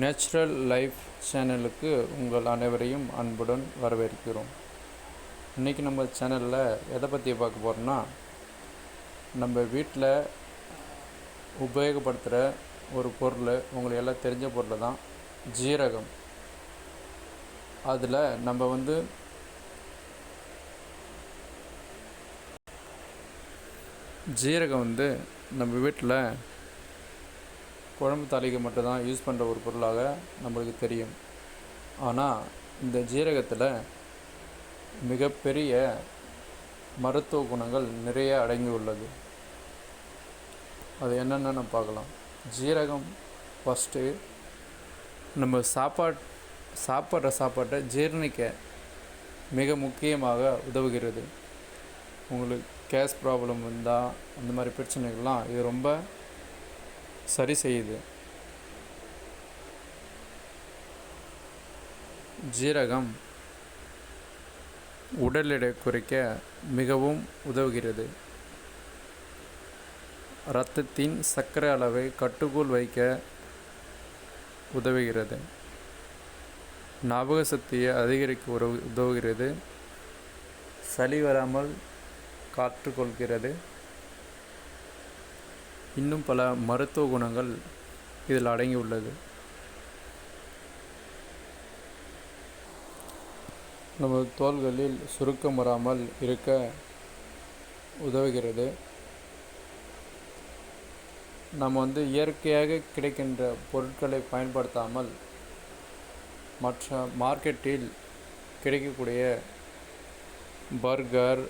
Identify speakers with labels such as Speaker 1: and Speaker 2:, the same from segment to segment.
Speaker 1: Natural life சேனலுக்கு உங்கள் அனைவரையும் அன்புடன் வரவேற்கிறோம். இன்றைக்கி நம்ம சேனலில் எதை பற்றி பார்க்க போகிறோம்னா, நம்ம வீட்டில் உபயோகப்படுத்துகிற ஒரு பொருள், உங்களுக்கு எல்லாம் தெரிஞ்ச பொருள் தான் ஜீரகம். அதில் நம்ம ஜீரகம் நம்ம வீட்டில் குழம்பு தாளிக்க மட்டும்தான் யூஸ் பண்ணுற ஒரு பொருளாக நம்மளுக்கு தெரியும். ஆனால் இந்த ஜீரகத்தில் மிகப்பெரிய மருத்துவ குணங்கள் நிறைய அடங்கி உள்ளது. அது என்னென்னு நம்ம பார்க்கலாம். ஜீரகம் ஃபஸ்ட்டு நம்ம சாப்பிட்ற சாப்பாட்டை ஜீரணிக்க மிக முக்கியமாக உதவுகிறது. உங்களுக்கு கேஸ் ப்ராப்ளம் இருந்தால் அந்த மாதிரி பிரச்சனைகள்லாம் இது ரொம்ப சரி செய்யுது. ஜீரகம் உடல் எடை குறைக்க மிகவும் உதவுகிறது. இரத்தத்தின் சர்க்கரை அளவை கட்டுக்குள் வைக்க உதவுகிறது. ஞாபக சக்தியை அதிகரிக்க உதவுகிறது. சளி வராமல் காத்துக்கொள்கிறது. இன்னும் பல மருத்துவ குணங்கள் இதில் அடங்கியுள்ளது. நம்ம தோள்களில் சுருக்கம் வராமல் இருக்க உதவுகிறது. நம்ம இயற்கையாக கிடைக்கின்ற பொருட்களை பயன்படுத்தாமல் மற்ற மார்க்கெட்டில் கிடைக்கக்கூடிய பர்கர்,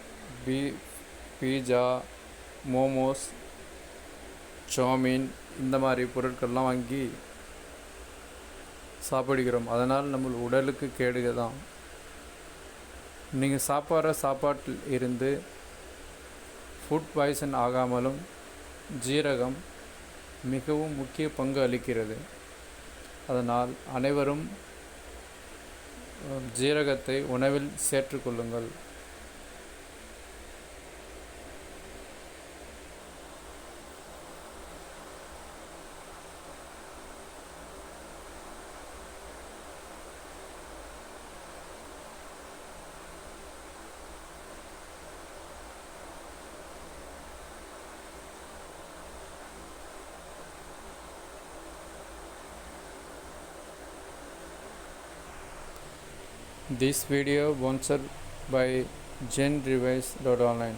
Speaker 1: பீஸா, மோமோஸ், சாமின் இந்த மாதிரி பொருட்கள்லாம் வாங்கி சாப்பிடுகிறோம். அதனால் நம்ம உடலுக்கு கேடுக தான். நீங்கள் சாப்பிட்ற சாப்பாட்டில் இருந்து ஃபுட் பாய்சன் ஆகாமலும் ஜீரகம் மிகவும் முக்கிய பங்கு அளிக்கிறது. அதனால் அனைவரும் ஜீரகத்தை உணவில் சேர்த்துக்கொள்ளுங்கள். This video sponsored by GenRevise.online.